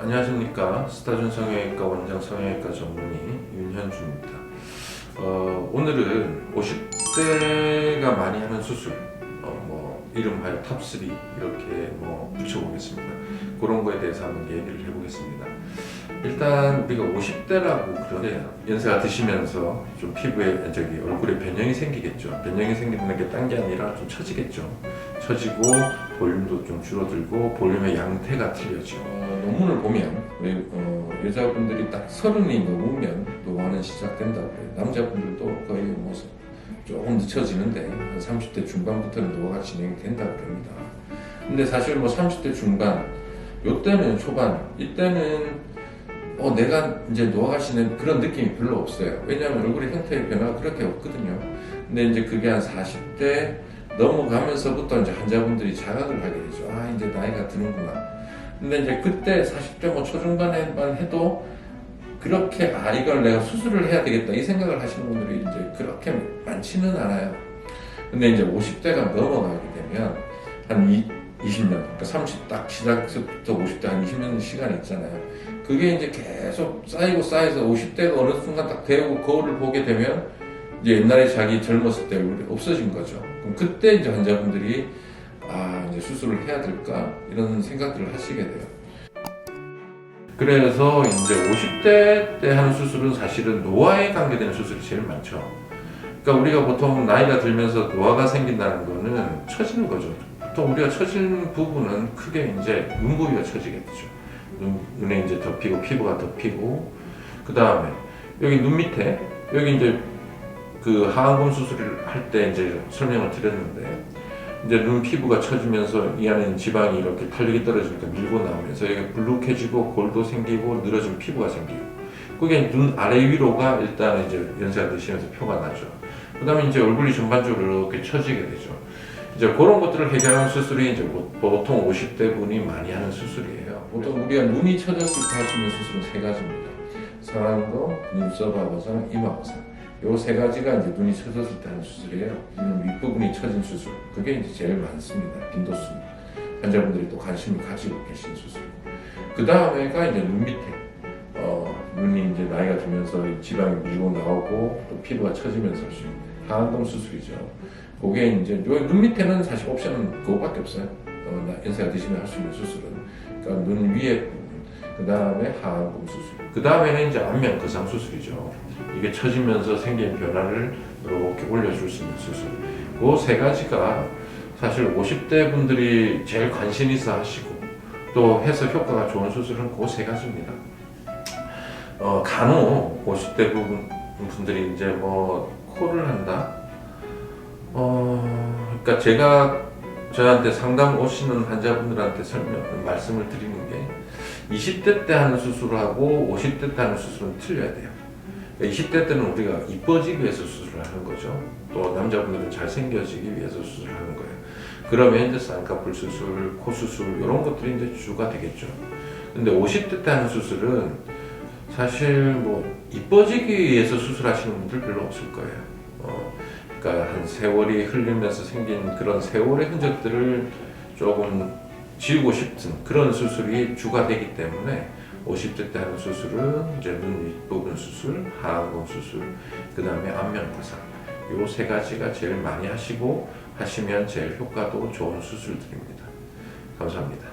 안녕하십니까. 스타준 성형외과 원장 성형외과 전문의 윤현주입니다. 오늘은 50대가 많이 하는 수술, 이름하여 탑3 이렇게 붙여보겠습니다. 그런 거에 대해서 한번 얘기를 해보겠습니다. 일단 우리가 50대라고 그러네요. 연세가 드시면서 좀 피부에 얼굴에 변형이 생기겠죠. 변형이 생기는 게 딴 게 아니라 좀 처지겠죠. 처지고 볼륨도 좀 줄어들고 볼륨의 양태가 틀려져. 논문을 보면 여자분들이 딱 30이 넘으면 노화는 시작된다고 해요. 남자분들도 거의 조금 늦춰지는데 한 30대 중반부터는 노화가 진행이 된다고 합니다. 근데 사실 30대 중반, 요때는 초반, 이때는 내가 이제 노화가 시는 그런 느낌이 별로 없어요. 왜냐하면 얼굴의 형태의 변화가 그렇게 없거든요. 근데 이제 그게 한 40대 넘어가면서부터 이제 환자분들이 자각을 하게 되죠. 이제 나이가 드는구나. 근데 이제 그때 40대 초중반에만 해도 그렇게 이걸 내가 수술을 해야 되겠다 이 생각을 하시는 분들이 이제 그렇게 많지는 않아요. 근데 이제 50대가 넘어가게 되면 한 20년, 그러니까 30 딱 시작부터 50대 한 20년 시간이 있잖아요. 그게 이제 계속 쌓여서 50대가 어느 순간 딱 되고 거울을 보게 되면 이제 옛날에 자기 젊었을 때 얼굴이 없어진 거죠. 그럼 그때 이제 환자분들이 이제 수술을 해야 될까 이런 생각들을 하시게 돼요. 그래서 이제 50대 때 하는 수술은 사실은 노화에 관계되는 수술이 제일 많죠. 그러니까 우리가 보통 나이가 들면서 노화가 생긴다는 거는 처지는 거죠. 보통 우리가 처지는 부분은 크게 이제 눈 부위가 처지게 되죠. 눈에 이제 덮이고 피부가 덮이고, 그 다음에 여기 눈 밑에 여기 이제 그 하안검 수술을 할 때 이제 설명을 드렸는데, 이제 눈 피부가 처지면서 이 안에 지방이 이렇게 탄력이 떨어지니까 밀고 나오면서 여기 불룩해지고 골도 생기고 늘어진 피부가 생기고, 그게 눈 아래 위로가 일단 이제 연세가 드시면서 표가 나죠. 그 다음에 이제 얼굴이 전반적으로 이렇게 처지게 되죠. 이제 그런 것들을 해결하는 수술이 이제 보통 50대 분이 많이 하는 수술이에요. 보통 우리가 눈이 처졌을 때 할 수 있는 수술은 세 가지입니다. 상안검, 눈썹 화상, 이마 화상. 요 세 가지가 이제 눈이 처졌을 때 하는 수술이에요. 윗부분이 처진 수술. 그게 이제 제일 많습니다. 빈도수. 환자분들이 또 관심을 가지고 계신 수술. 그 다음에가 이제 눈 밑에. 눈이 이제 나이가 들면서 지방이 밀고 나오고 또 피부가 처지면서 할 수 있는 하안검 수술이죠. 그게 이제 눈 밑에는 사실 옵션은 그거밖에 없어요. 연세가 드시면 할 수 있는 수술은. 그러니까 눈 위에 부분. 그 다음에 하안검 수술. 그 다음에는 이제 안면 거상 수술이죠. 이게 처지면서 생긴 변화를 이렇게 올려줄 수 있는 수술. 그 세 가지가 사실 50대 분들이 제일 관심 있어 하시고 또 해서 효과가 좋은 수술은 그 세 가지입니다. 간혹 50대 분들이 이제 코를 한다. 그러니까 제가 저한테 상담 오시는 환자분들한테 말씀을 드리는 게 20대 때 하는 수술하고 50대 때 하는 수술은 틀려야 돼요. 20대 때는 우리가 이뻐지기 위해서 수술을 하는 거죠. 또 남자분들은 잘생겨지기 위해서 수술을 하는 거예요. 그러면 이제 쌍꺼풀 수술, 코 수술 이런 것들이 이제 주가 되겠죠. 근데 50대 때 하는 수술은 사실 이뻐지기 위해서 수술하시는 분들 별로 없을 거예요. 그러니까 한 세월이 흘리면서 생긴 그런 세월의 흔적들을 조금 지우고 싶은 그런 수술이 주가 되기 때문에 50대 때 하는 수술은 이제 눈 윗부분 수술, 하안검 수술, 그 다음에 안면 거상. 요 세 가지가 제일 많이 하시면 제일 효과도 좋은 수술들입니다. 감사합니다.